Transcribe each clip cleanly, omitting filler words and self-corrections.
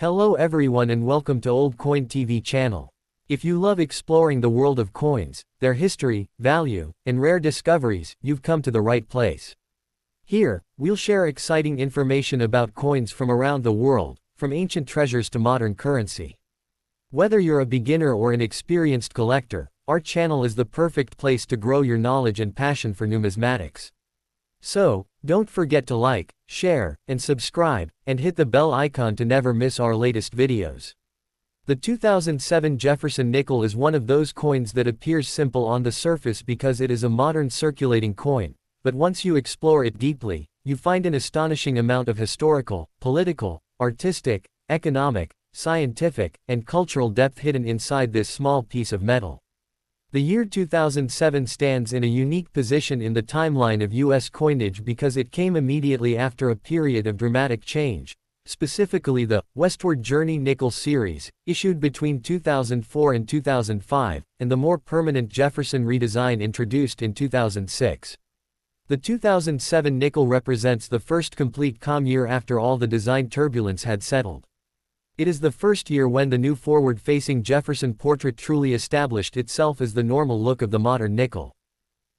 Hello everyone and welcome to Old Coin TV channel. If you love exploring the world of coins, their history, value, and rare discoveries, you've come to the right place. Here, we'll share exciting information about coins from around the world, from ancient treasures to modern currency. Whether you're a beginner or an experienced collector, our channel is the perfect place to grow your knowledge and passion for numismatics. So, don't forget to like, share, and subscribe, and hit the bell icon to never miss our latest videos. The 2007 Jefferson nickel is one of those coins that appears simple on the surface because it is a modern circulating coin, but once you explore it deeply, you find an astonishing amount of historical, political, artistic, economic, scientific, and cultural depth hidden inside this small piece of metal. The year 2007 stands in a unique position in the timeline of U.S. coinage because it came immediately after a period of dramatic change, specifically the Westward Journey Nickel series, issued between 2004 and 2005, and the more permanent Jefferson redesign introduced in 2006. The 2007 nickel represents the first complete calm year after all the design turbulence had settled. It is the first year when the new forward-facing Jefferson portrait truly established itself as the normal look of the modern nickel.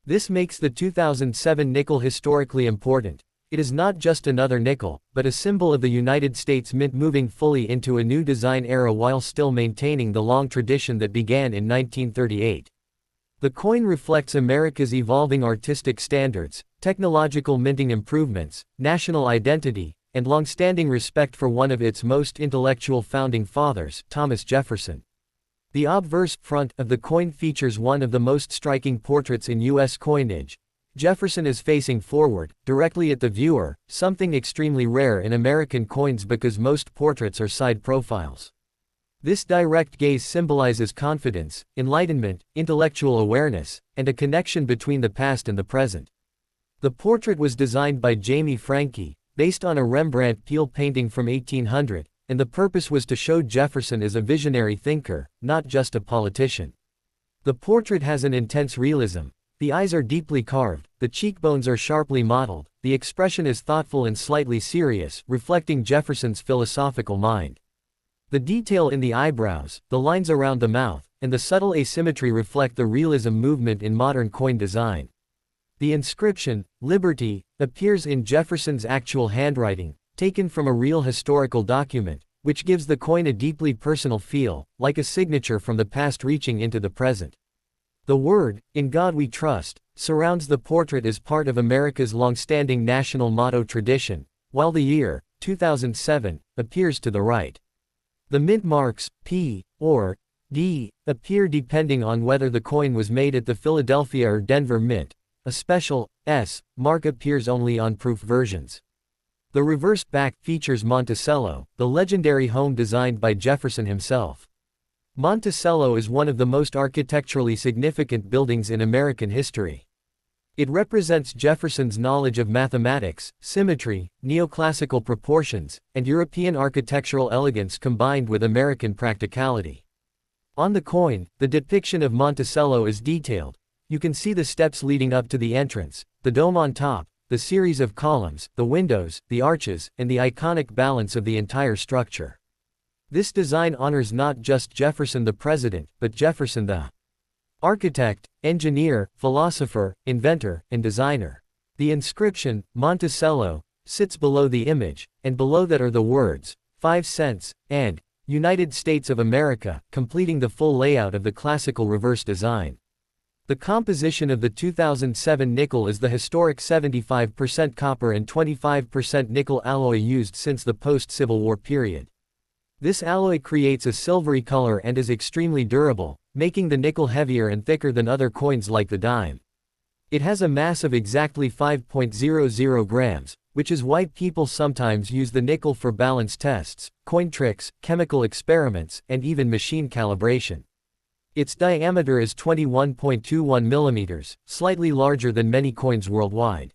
This makes the 2007 nickel historically important. It is not just another nickel, but a symbol of the United States Mint moving fully into a new design era while still maintaining the long tradition that began in 1938. The coin reflects America's evolving artistic standards, technological minting improvements, national identity, and long-standing respect for one of its most intellectual founding fathers, Thomas Jefferson. The obverse front of the coin features one of the most striking portraits in U.S. coinage. Jefferson is facing forward, directly at the viewer, something extremely rare in American coins because most portraits are side profiles. This direct gaze symbolizes confidence, enlightenment, intellectual awareness, and a connection between the past and the present. The portrait was designed by Jamie Franke, based on a Rembrandt Peale painting from 1800, and the purpose was to show Jefferson as a visionary thinker, not just a politician. The portrait has an intense realism. The eyes are deeply carved, the cheekbones are sharply modeled, the expression is thoughtful and slightly serious, reflecting Jefferson's philosophical mind. The detail in the eyebrows, the lines around the mouth, and the subtle asymmetry reflect the realism movement in modern coin design. The inscription, Liberty, appears in Jefferson's actual handwriting, taken from a real historical document, which gives the coin a deeply personal feel, like a signature from the past reaching into the present. The word, "In God We Trust," surrounds the portrait as part of America's long-standing national motto tradition, while the year, 2007, appears to the right. The mint marks, P, or D, appear depending on whether the coin was made at the Philadelphia or Denver Mint. A special S mark appears only on proof versions. The reverse back features Monticello, the legendary home designed by Jefferson himself. Monticello is one of the most architecturally significant buildings in American history. It represents Jefferson's knowledge of mathematics, symmetry, neoclassical proportions, and European architectural elegance combined with American practicality. On the coin, the depiction of Monticello is detailed. You can see the steps leading up to the entrance, the dome on top, the series of columns, the windows, the arches, and the iconic balance of the entire structure. This design honors not just Jefferson the president, but Jefferson the architect, engineer, philosopher, inventor, and designer. The inscription, Monticello, sits below the image, and below that are the words, 5 cents, and United States of America, completing the full layout of the classical reverse design. The composition of the 2007 nickel is the historic 75% copper and 25% nickel alloy used since the post-Civil War period. This alloy creates a silvery color and is extremely durable, making the nickel heavier and thicker than other coins like the dime. It has a mass of exactly 5.00 grams, which is why people sometimes use the nickel for balance tests, coin tricks, chemical experiments, and even machine calibration. Its diameter is 21.21 millimeters, slightly larger than many coins worldwide.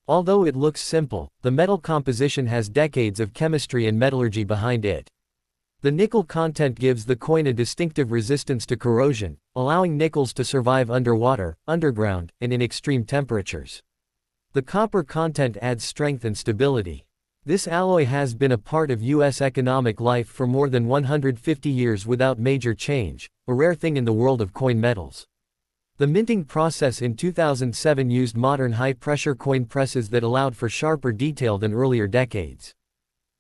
Although it looks simple, the metal composition has decades of chemistry and metallurgy behind it. The nickel content gives the coin a distinctive resistance to corrosion, allowing nickels to survive underwater, underground, and in extreme temperatures. The copper content adds strength and stability. This alloy has been a part of U.S. economic life for more than 150 years without major change, a rare thing in the world of coin metals. The minting process in 2007 used modern high-pressure coin presses that allowed for sharper detail than earlier decades.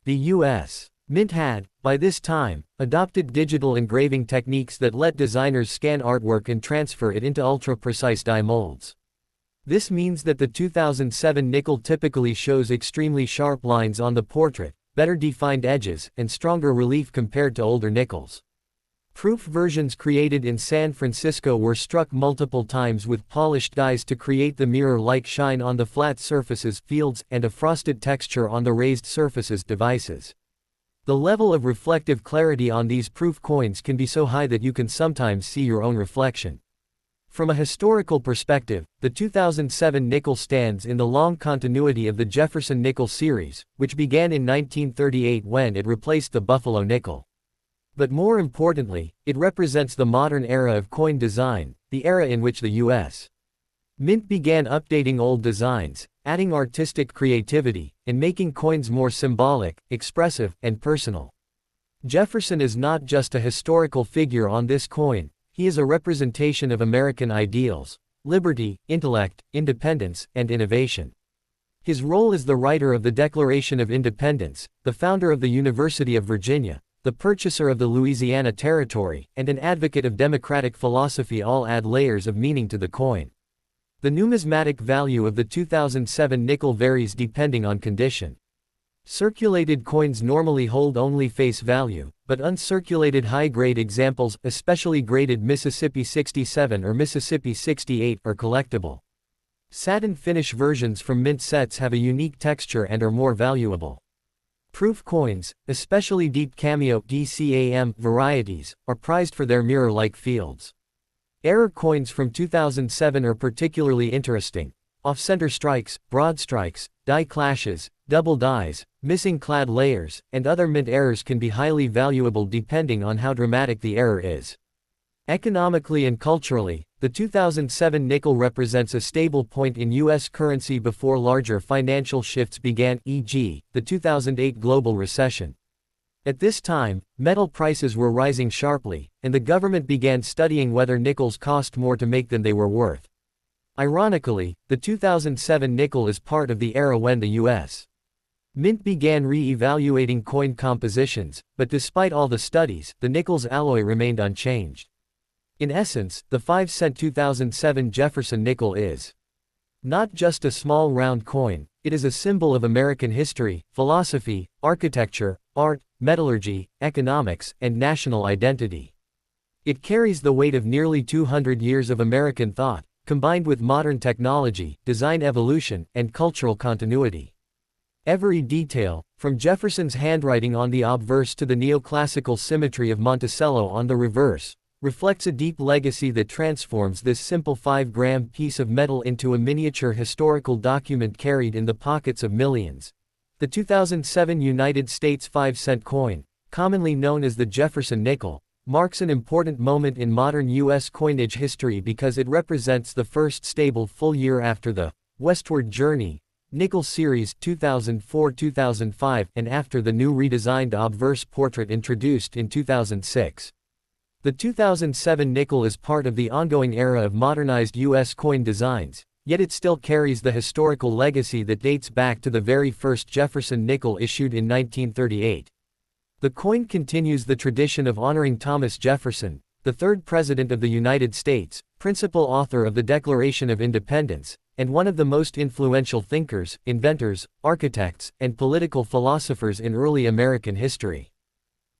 The U.S. Mint had, by this time, adopted digital engraving techniques that let designers scan artwork and transfer it into ultra-precise die molds. This means that the 2007 nickel typically shows extremely sharp lines on the portrait, better defined edges, and stronger relief compared to older nickels. Proof versions created in San Francisco were struck multiple times with polished dies to create the mirror-like shine on the flat surfaces, fields, and a frosted texture on the raised surfaces, devices. The level of reflective clarity on these proof coins can be so high that you can sometimes see your own reflection. From a historical perspective, the 2007 nickel stands in the long continuity of the Jefferson nickel series, which began in 1938 when it replaced the Buffalo nickel. But more importantly, it represents the modern era of coin design, the era in which the U.S. Mint began updating old designs, adding artistic creativity, and making coins more symbolic, expressive, and personal. Jefferson is not just a historical figure on this coin, he is a representation of American ideals, liberty, intellect, independence, and innovation. His role as the writer of the Declaration of Independence, the founder of the University of Virginia, the purchaser of the Louisiana Territory, and an advocate of democratic philosophy all add layers of meaning to the coin. The numismatic value of the 2007 nickel varies depending on condition. Circulated coins normally hold only face value, but uncirculated high-grade examples, especially graded Mississippi 67 or Mississippi 68, are collectible. Satin finish versions from mint sets have a unique texture and are more valuable. Proof coins, especially deep cameo (DCAM) varieties, are prized for their mirror-like fields. Error coins from 2007 are particularly interesting. Off-center strikes, broad strikes, die clashes, double dies, missing clad layers, and other mint errors can be highly valuable depending on how dramatic the error is. Economically and culturally, the 2007 nickel represents a stable point in U.S. currency before larger financial shifts began, e.g., the 2008 global recession. At this time, metal prices were rising sharply, and the government began studying whether nickels cost more to make than they were worth. Ironically, the 2007 nickel is part of the era when the U.S. Mint began re-evaluating coin compositions, but despite all the studies, the nickel's alloy remained unchanged. In essence, the 5-cent 2007 Jefferson nickel is not just a small round coin, it is a symbol of American history, philosophy, architecture, art, metallurgy, economics, and national identity. It carries the weight of nearly 200 years of American thought, combined with modern technology, design evolution, and cultural continuity. Every detail, from Jefferson's handwriting on the obverse to the neoclassical symmetry of Monticello on the reverse, reflects a deep legacy that transforms this simple 5-gram piece of metal into a miniature historical document carried in the pockets of millions. The 2007 United States 5-cent coin, commonly known as the Jefferson nickel, marks an important moment in modern U.S. coinage history because it represents the first stable full year after the Westward Journey nickel series 2004-2005 and after the new redesigned obverse portrait introduced in 2006. The 2007 nickel is part of the ongoing era of modernized U.S. coin designs, yet it still carries the historical legacy that dates back to the very first Jefferson nickel issued in 1938. The coin continues the tradition of honoring Thomas Jefferson, the third President of the United States, principal author of the Declaration of Independence, and one of the most influential thinkers, inventors, architects, and political philosophers in early American history.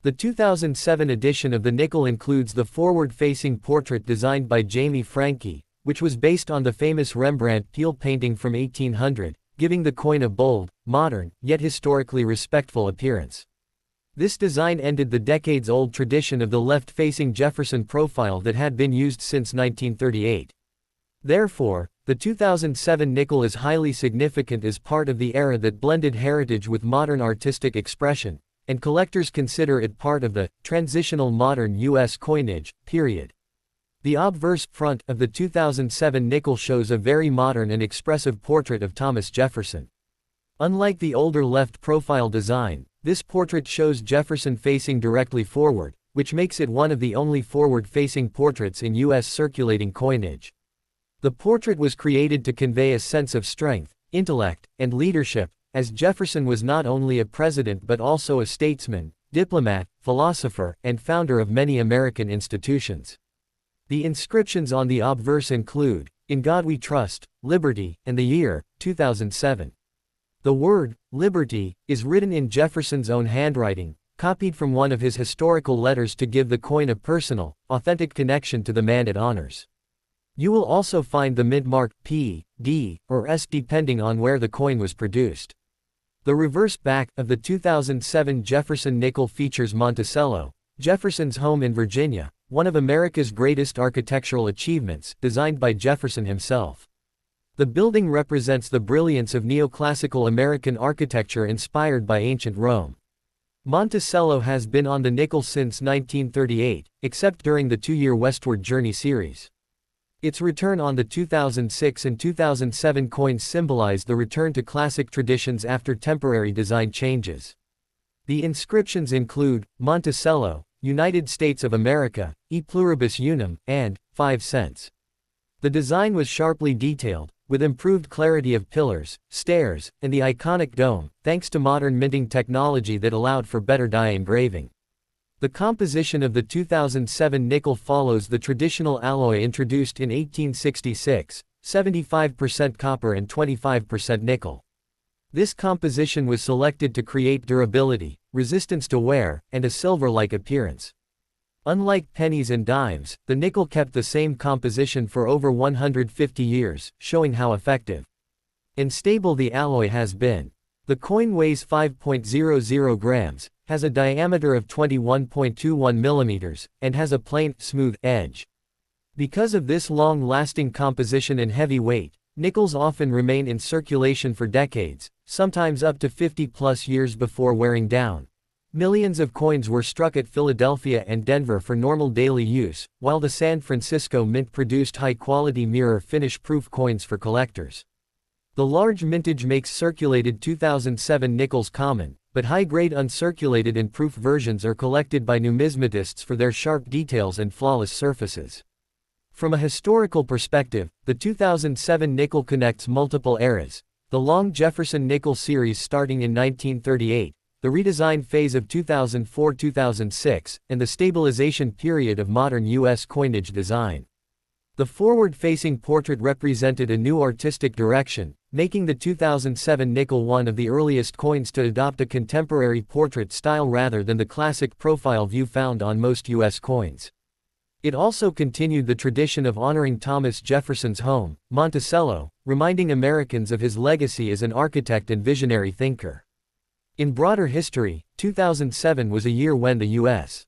The 2007 edition of the nickel includes the forward-facing portrait designed by Jamie Franke, which was based on the famous Rembrandt Peale painting from 1800, giving the coin a bold, modern, yet historically respectful appearance. This design ended the decades-old tradition of the left-facing Jefferson profile that had been used since 1938. Therefore, the 2007 nickel is highly significant as part of the era that blended heritage with modern artistic expression, and collectors consider it part of the transitional modern U.S. coinage period. The obverse front of the 2007 nickel shows a very modern and expressive portrait of Thomas Jefferson. Unlike the older left profile design, this portrait shows Jefferson facing directly forward, which makes it one of the only forward-facing portraits in U.S. circulating coinage. The portrait was created to convey a sense of strength, intellect, and leadership, as Jefferson was not only a president but also a statesman, diplomat, philosopher, and founder of many American institutions. The inscriptions on the obverse include, "In God We Trust," "Liberty," and the year, 2007. The word, "liberty," is written in Jefferson's own handwriting, copied from one of his historical letters to give the coin a personal, authentic connection to the man it honors. You will also find the mint mark P, D, or S depending on where the coin was produced. The reverse back of the 2007 Jefferson nickel features Monticello, Jefferson's home in Virginia, one of America's greatest architectural achievements, designed by Jefferson himself. The building represents the brilliance of neoclassical American architecture inspired by ancient Rome. Monticello has been on the nickel since 1938, except during the two-year Westward Journey series. Its return on the 2006 and 2007 coins symbolized the return to classic traditions after temporary design changes. The inscriptions include, Monticello, United States of America, e pluribus unum, and 5 cents. The design was sharply detailed, with improved clarity of pillars, stairs, and the iconic dome, thanks to modern minting technology that allowed for better die engraving. The composition of the 2007 nickel follows the traditional alloy introduced in 1866, 75% copper and 25% nickel. This composition was selected to create durability, resistance to wear, and a silver-like appearance. Unlike pennies and dimes, the nickel kept the same composition for over 150 years, showing how effective and stable the alloy has been. The coin weighs 5.00 grams, has a diameter of 21.21 millimeters, and has a plain, smooth edge. Because of this long-lasting composition and heavy weight, nickels often remain in circulation for decades, sometimes up to 50+ years before wearing down. Millions of coins were struck at Philadelphia and Denver for normal daily use, while the San Francisco Mint produced high-quality mirror finish-proof coins for collectors. The large mintage makes circulated 2007 nickels common, but high-grade uncirculated and proof versions are collected by numismatists for their sharp details and flawless surfaces. From a historical perspective, the 2007 nickel connects multiple eras: the long Jefferson nickel series starting in 1938, the redesign phase of 2004-2006, and the stabilization period of modern U.S. coinage design. The forward-facing portrait represented a new artistic direction, making the 2007 nickel one of the earliest coins to adopt a contemporary portrait style rather than the classic profile view found on most U.S. coins. It also continued the tradition of honoring Thomas Jefferson's home, Monticello, reminding Americans of his legacy as an architect and visionary thinker. In broader history, 2007 was a year when the U.S.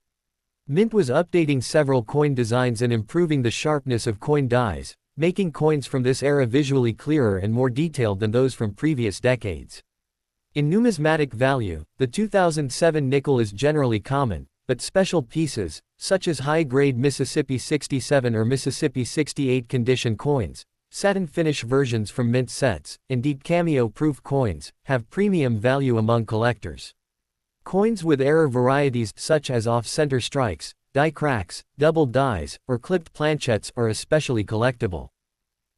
Mint was updating several coin designs and improving the sharpness of coin dies, making coins from this era visually clearer and more detailed than those from previous decades. In numismatic value, the 2007 nickel is generally common, but special pieces, such as high-grade Mississippi 67 or Mississippi 68 condition coins, satin finish versions from mint sets, and deep cameo-proof coins, have premium value among collectors. Coins with error varieties such as off-center strikes, die cracks, doubled dies, or clipped planchettes are especially collectible.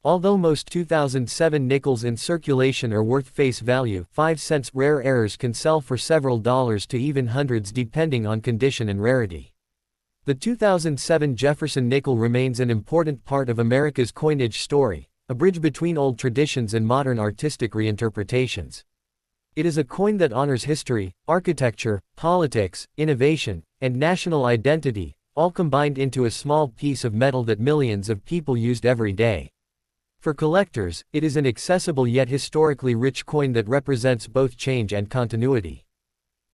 Although most 2007 nickels in circulation are worth face value, 5 cents rare errors can sell for several dollars to even hundreds depending on condition and rarity. The 2007 Jefferson nickel remains an important part of America's coinage story, a bridge between old traditions and modern artistic reinterpretations. It is a coin that honors history, architecture, politics, innovation, and national identity, all combined into a small piece of metal that millions of people used every day. For collectors, it is an accessible yet historically rich coin that represents both change and continuity.